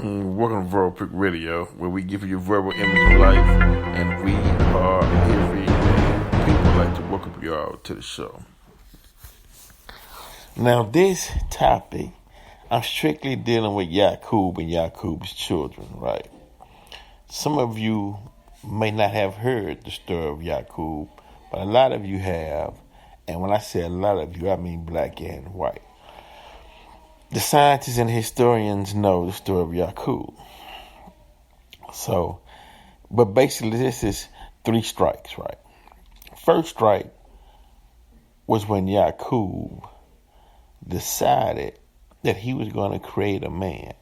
Welcome to Verbal Pick Radio, where we give you verbal image of life, and we are every people like to welcome you all to the show. Now, this topic, I'm strictly dealing with Yakub and Yakub's children, right? Some of you may not have heard the story of Yakub, but a lot of you have, and when I say a lot of you, I mean black and white. The scientists and historians know the story of Yakub. So, but basically this is 3 strikes, right? First strike was when Yakub decided that he was going to create a man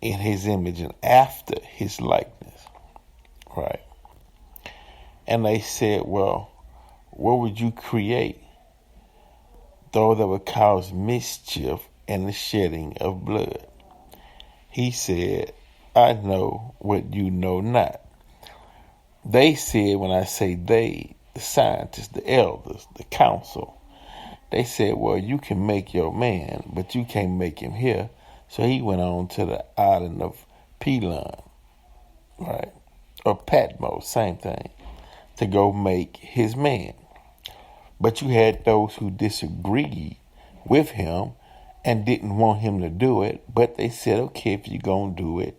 in his image and after his likeness, right? And they said, well, what would you create, though that would cause mischief and the shedding of blood? He said, I know what you know not. They said, when I say they, the scientists, the elders, the council, they said, well, you can make your man, but you can't make him here. So he went on to the island of Pelon, right? Or Patmos, same thing, to go make his man. But you had those who disagreed with him and didn't want him to do it, but they said, okay, if you're going to do it,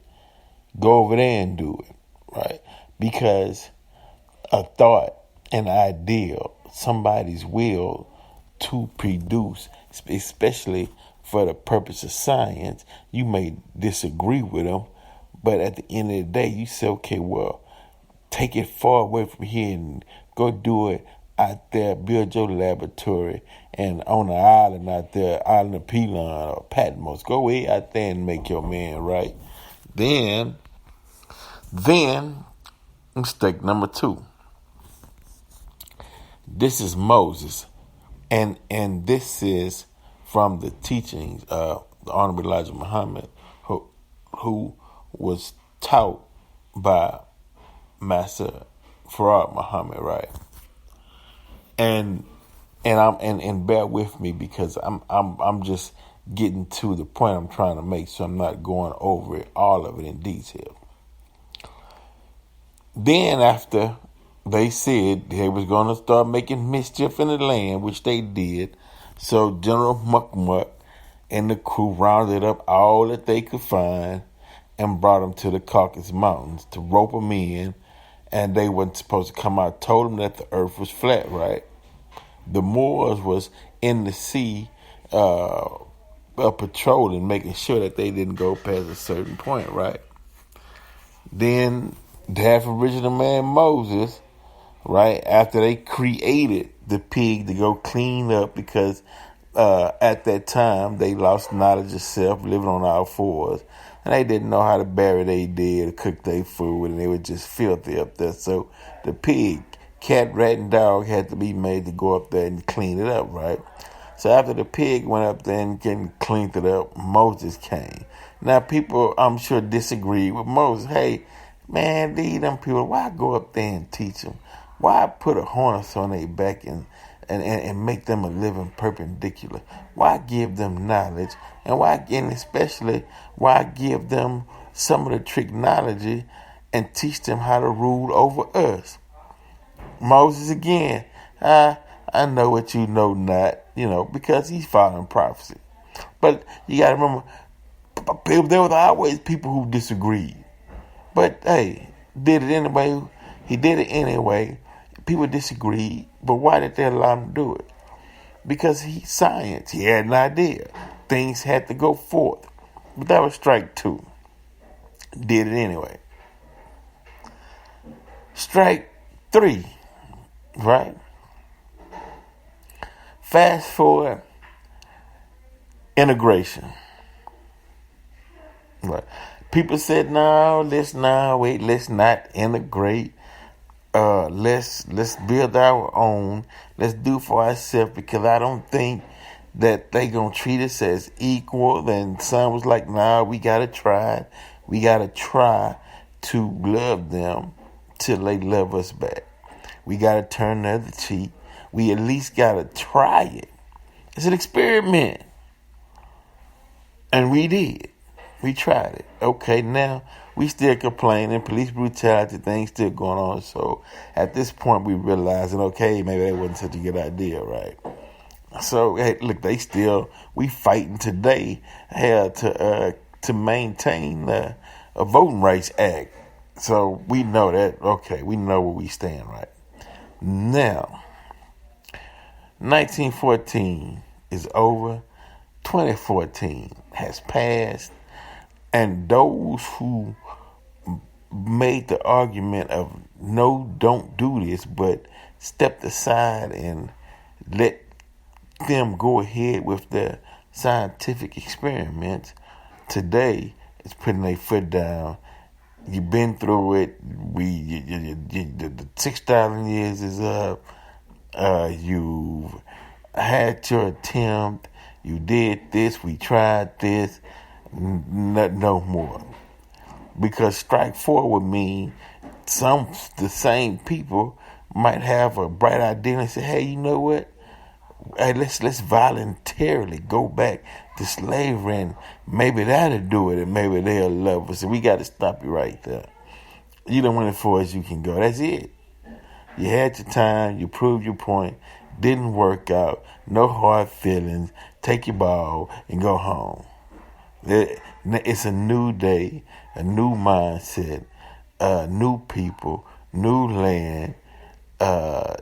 go over there and do it, right? Because a thought, an ideal, somebody's will to produce, especially for the purpose of science, you may disagree with them, but at the end of the day, you say, okay, well, take it far away from here and go do it out there, build your laboratory, and on the island out there, island of Pelon or Patmos, go way out there and make your man, right? Then, mistake number 2. This is Moses, and this is from the teachings of the Honorable Elijah Muhammad, who was taught by Master Farad Muhammad, right? And bear with me because I'm just getting to the point I'm trying to make, so I'm not going over it, all of it in detail. Then after they said they was going to start making mischief in the land, which they did, so General Muck and the crew rounded up all that they could find and brought them to the Caucasus Mountains to rope them in, and they weren't supposed to come out. Told them that the earth was flat, right? The Moors was in the sea patrolling, making sure that they didn't go past a certain point, right? Then the half-original man Moses, right, after they created the pig to go clean up because at that time they lost knowledge of self, living on all fours, and they didn't know how to bury their dead or cook their food, and they were just filthy up there. So the pig, cat, rat, and dog had to be made to go up there and clean it up, right? So after the pig went up there and cleaned it up, Moses came. Now people, I'm sure, disagree with Moses. Hey, man, leave them people. Why go up there and teach them? Why put a harness on their back and make them a living perpendicular? Why give them knowledge? And especially, why give them some of the technology and teach them how to rule over us? Moses again, I know what you know not, because he's following prophecy. But you got to remember, there was always people who disagreed. But hey, did it anyway. He did it anyway. People disagreed, but why did they allow him to do it? Because he's science. He had an idea. Things had to go forth. But that was strike 2. Did it anyway. Strike 3, right? Fast forward, integration. Right. People said, no, let's not integrate. Let's build our own. Let's do for ourselves, because I don't think that they gonna treat us as equal. Then some was like, nah, we gotta try. We gotta try to love them till they love us back. We gotta turn the other cheek. We at least gotta try it. It's an experiment. And we did. We tried it. Okay, now we still complaining. Police brutality, things still going on. So at this point, we realizing, okay, maybe that wasn't such a good idea, right? So hey, look, we fighting today to maintain a voting rights act. So we know that. Okay, we know where we stand, right? Now, 1914 is over. 2014 has passed. And those who made the argument of no, don't do this, but stepped aside and let them go ahead with their scientific experiments, today is putting their foot down. You've been through it. The 6,000 years is up. You've had your attempt. You did this. We tried this. No more. Because strike four would mean the same people might have a bright idea and say, hey, you know what? Hey, let's voluntarily go back to slavery, and maybe that'll do it, and maybe they'll love us. And we got to stop you right there. You done went as far as you can go. That's it. You had your time. You proved your point. Didn't work out. No hard feelings. Take your ball and go home. It's a new day, a new mindset, new people, new land,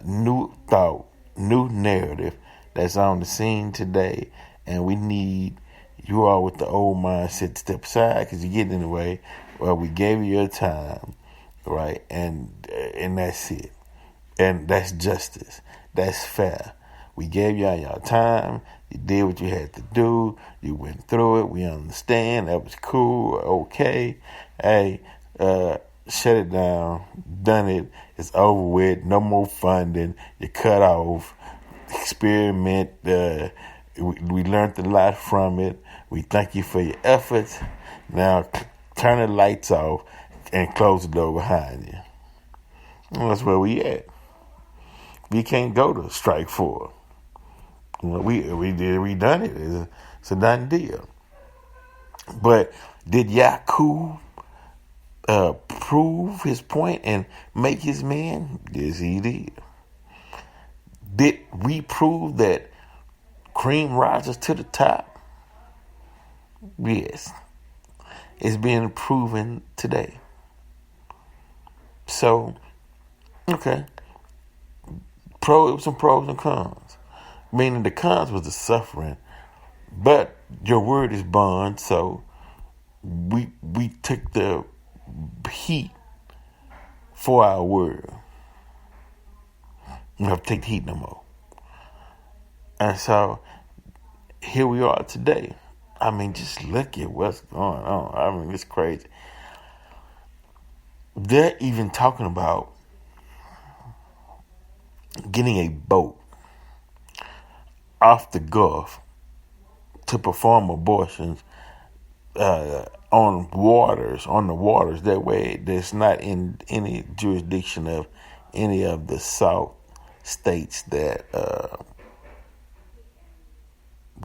new thought, new narrative that's on the scene today. And we need you all with the old mindset to step aside because you get in the way. Well, we gave you your time, right? And that's it. And that's justice. That's fair. We gave y'all your time. You did what you had to do. You went through it. We understand. That was cool. Okay. Hey, shut it down. Done it. It's over with. No more funding. You're cut off. Experiment. We learned a lot from it. We thank you for your efforts. Now, turn the lights off and close the door behind you. And that's where we at. We can't go to strike four. We done it. It's a done deal. But did Yakub prove his point and make his man? Yes, he did. Did we prove that cream rises to the top? Yes. It's being proven today. So, okay. Some pros and cons. Meaning the cons was the suffering, but your word is bond, so we took the heat for our word. We don't have to take the heat no more. And so here we are today. I mean, just look at what's going on. I mean, it's crazy. They're even talking about getting a boat off the Gulf to perform abortions on the waters. That way, there's not in any jurisdiction of any of the South states that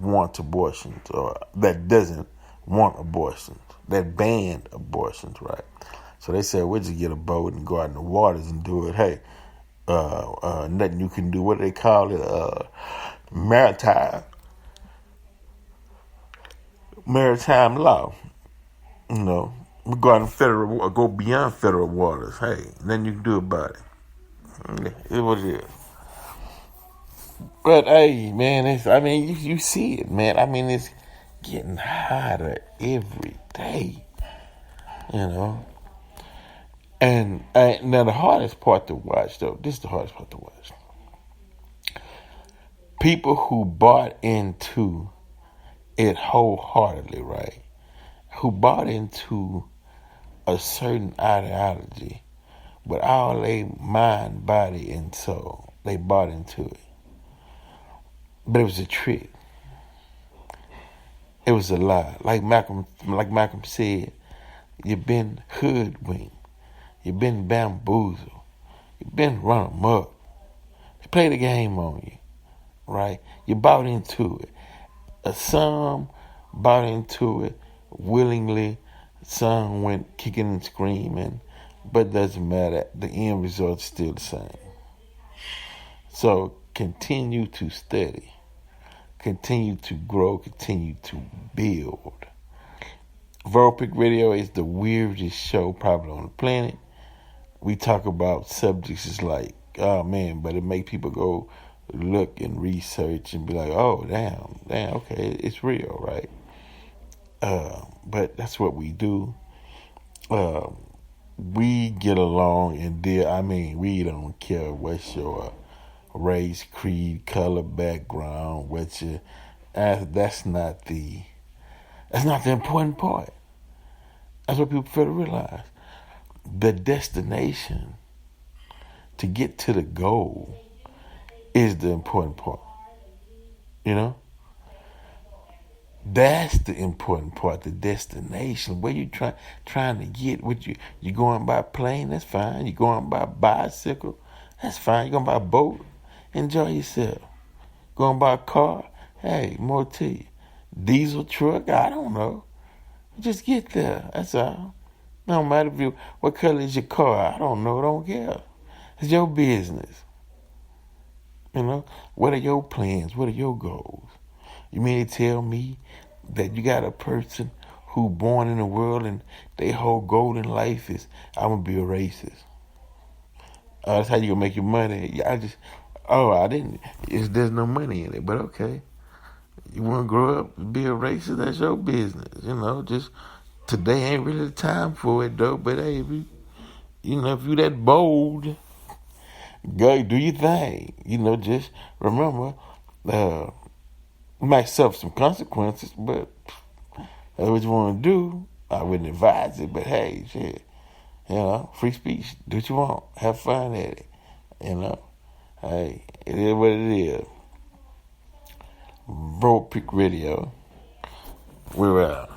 want abortions or that doesn't want abortions, that banned abortions, right? So they said, we'll just get a boat and go out in the waters and do it. Hey, nothing you can do. What do they call it? Maritime law. You know, we go out in go beyond federal waters. Hey, nothing you can do about it. It's what it is. But hey, man, you see it, man. I mean, it's getting hotter every day. You know. And now the hardest part to watch, though, this is the hardest part to watch. People who bought into it wholeheartedly, right? Who bought into a certain ideology, but all their mind, body, and soul, they bought into it. But it was a trick. It was a lie. Like Malcolm said, you've been hoodwinked. You've been bamboozled. You've been run amok. They played the game on you, right? You bought into it. Some bought into it willingly. Some went kicking and screaming, but it doesn't matter. The end result is still the same. So continue to study, continue to grow, continue to build. Pick Radio is the weirdest show probably on the planet. We talk about subjects it's like, oh man, but it make people go look and research and be like, oh damn, okay, it's real, right? But that's what we do. We get along and deal. I mean, we don't care what's your race, creed, color, background, what you. That's not the important part. That's what people fail to realize. The destination to get to the goal is the important part. You know? That's the important part, the destination. Where you trying to get, what you going by plane, that's fine. You going by bicycle, that's fine. You going by boat, enjoy yourself. Going by car, hey, more to you. Diesel truck, I don't know. Just get there, that's all. No matter what color is your car, I don't know, don't care. It's your business. You know, what are your plans? What are your goals? You mean to tell me that you got a person who born in the world and their whole goal in life is, I'm going to be a racist? That's how you going to make your money. There's no money in it, but okay. You want to grow up and be a racist, that's your business. You know, just today ain't really the time for it though, but hey, if you that bold, go do your thing. You know, just remember, you might suffer some consequences, but that's what you want to do. I wouldn't advise it, but hey, shit, free speech. Do what you want. Have fun at it. Hey, it is what it is. Pick Radio. We're out.